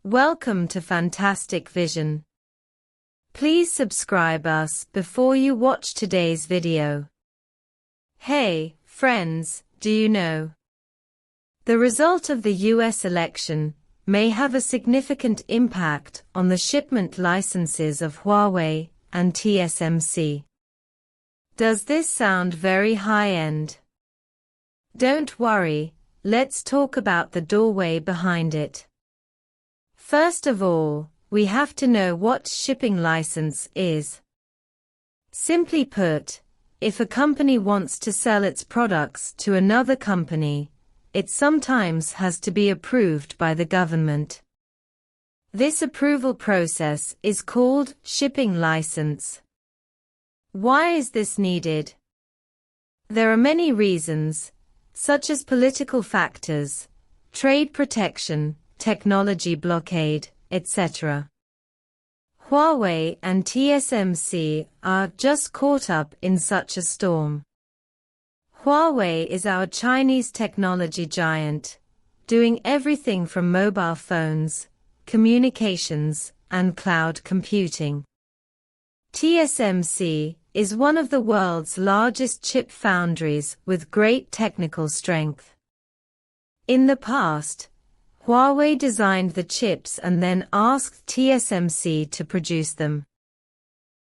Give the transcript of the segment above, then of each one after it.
Welcome to Fantastic Vision. Please subscribe us before you watch today's video. Hey, friends, do you know? The result of the US election may have a significant impact on the shipment licenses of Huawei and TSMC. Does this sound very high-end? Don't worry, let's talk about the doorway behind it. First of all, we have to know what shipping license is. Simply put, if a company wants to sell its products to another company, it sometimes has to be approved by the government. This approval process is called shipping license. Why is this needed? There are many reasons, such as political factors, trade protection, technology blockade, etc. Huawei and TSMC are just caught up in such a storm. Huawei is our Chinese technology giant, doing everything from mobile phones, communications, and cloud computing. TSMC is one of the world's largest chip foundries with great technical strength. In the past, Huawei designed the chips and then asked TSMC to produce them.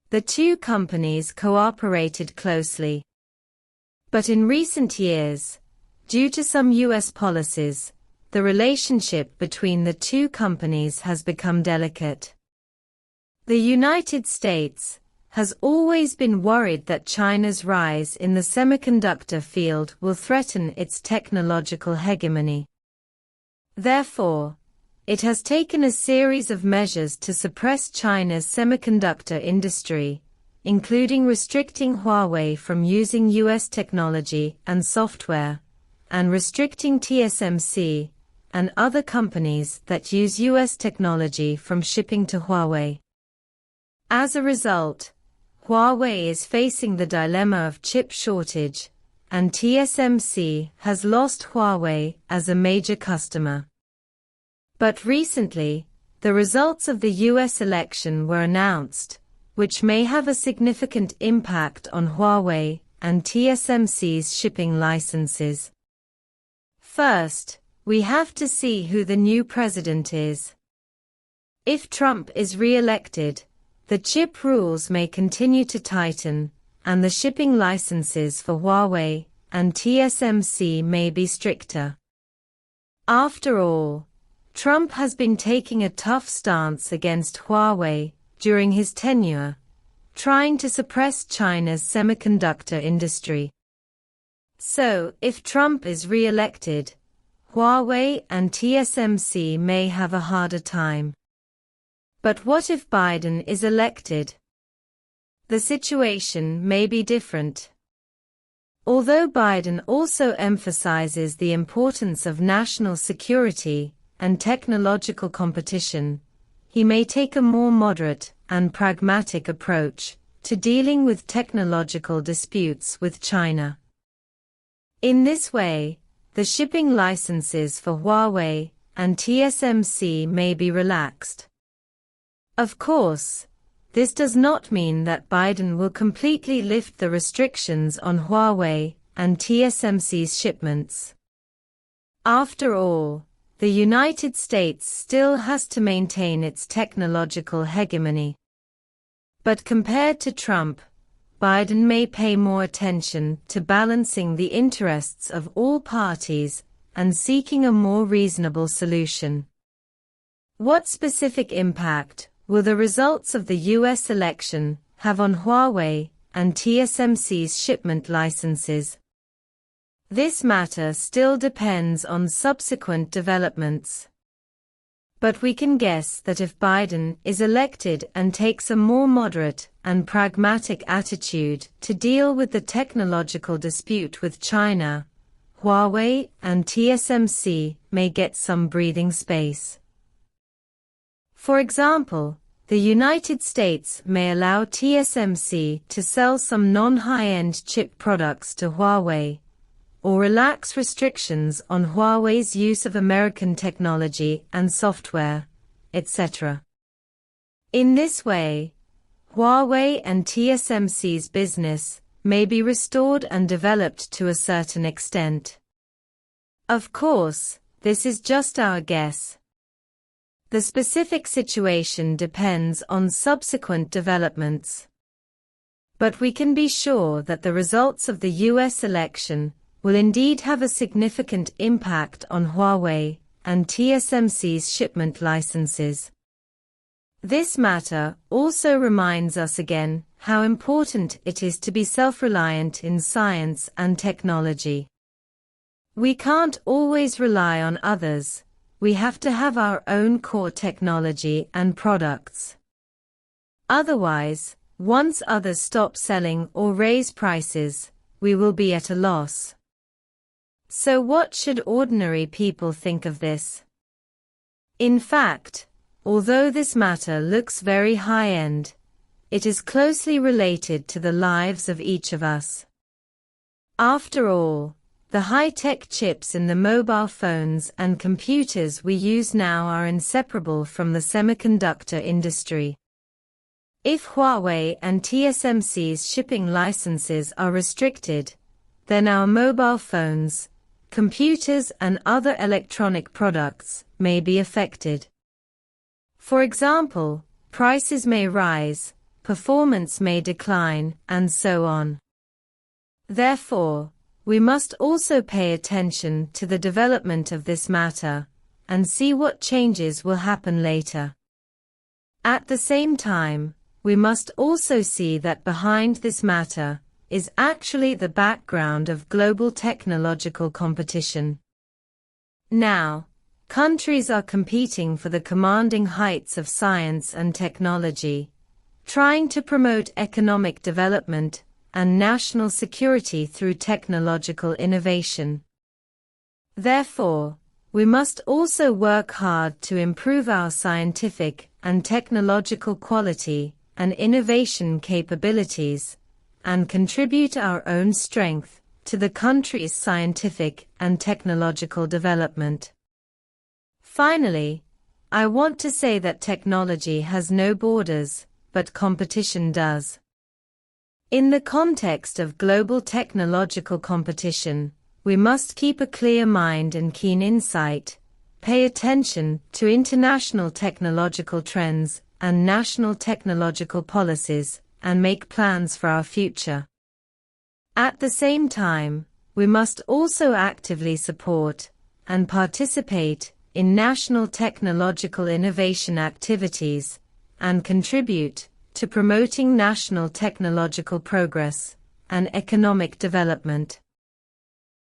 The two companies cooperated closely. But in recent years, due to some US policies, the relationship between the two companies has become delicate. The United States has always been worried that China's rise in the semiconductor field will threaten its technological hegemony. Therefore, it has taken a series of measures to suppress China's semiconductor industry, including restricting Huawei from using US technology and software, and restricting TSMC and other companies that use US technology from shipping to Huawei. As a result, Huawei is facing the dilemma of chip shortage, and TSMC has lost Huawei as a major customer. But recently, the results of the US election were announced, which may have a significant impact on Huawei and TSMC's shipping licenses. First, we have to see who the new president is. If Trump is re-elected, the chip rules may continue to tighten, and the shipping licenses for Huawei and TSMC may be stricter. After all, Trump has been taking a tough stance against Huawei during his tenure, trying to suppress China's semiconductor industry. So, if Trump is re-elected, Huawei and TSMC may have a harder time. But what if Biden is elected? The situation may be different. Although Biden also emphasizes the importance of national security and technological competition, he may take a more moderate and pragmatic approach to dealing with technological disputes with China. In this way, the shipping licenses for Huawei and TSMC may be relaxed. Of course, this does not mean that Biden will completely lift the restrictions on Huawei and TSMC's shipments. After all, the United States still has to maintain its technological hegemony. But compared to Trump, Biden may pay more attention to balancing the interests of all parties and seeking a more reasonable solution. What specific impact will the results of the US election have on Huawei and TSMC's shipment licenses? This matter still depends on subsequent developments. But we can guess that if Biden is elected and takes a more moderate and pragmatic attitude to deal with the technological dispute with China, Huawei and TSMC may get some breathing space. For example, the United States may allow TSMC to sell some non-high-end chip products to Huawei, or relax restrictions on Huawei's use of American technology and software, etc. In this way, Huawei and TSMC's business may be restored and developed to a certain extent. Of course, this is just our guess. The specific situation depends on subsequent developments. But we can be sure that the results of the US election will indeed have a significant impact on Huawei and TSMC's shipment licenses. This matter also reminds us again how important it is to be self-reliant in science and technology. We can't always rely on others. We have to have our own core technology and products. Otherwise, once others stop selling or raise prices, we will be at a loss. So what should ordinary people think of this? In fact, although this matter looks very high-end, it is closely related to the lives of each of us. After all, the high-tech chips in the mobile phones and computers we use now are inseparable from the semiconductor industry. If Huawei and TSMC's shipping licenses are restricted, then our mobile phones, computers and other electronic products may be affected. For example, prices may rise, performance may decline, and so on. Therefore, we must also pay attention to the development of this matter, and see what changes will happen later. At the same time, we must also see that behind this matter is actually the background of global technological competition. Now, countries are competing for the commanding heights of science and technology, trying to promote economic development and national security through technological innovation. Therefore, we must also work hard to improve our scientific and technological quality and innovation capabilities, and contribute our own strength to the country's scientific and technological development. Finally, I want to say that technology has no borders, but competition does. In the context of global technological competition, we must keep a clear mind and keen insight, pay attention to international technological trends and national technological policies, and make plans for our future. At the same time, we must also actively support and participate in national technological innovation activities, and contribute to promoting national technological progress and economic development.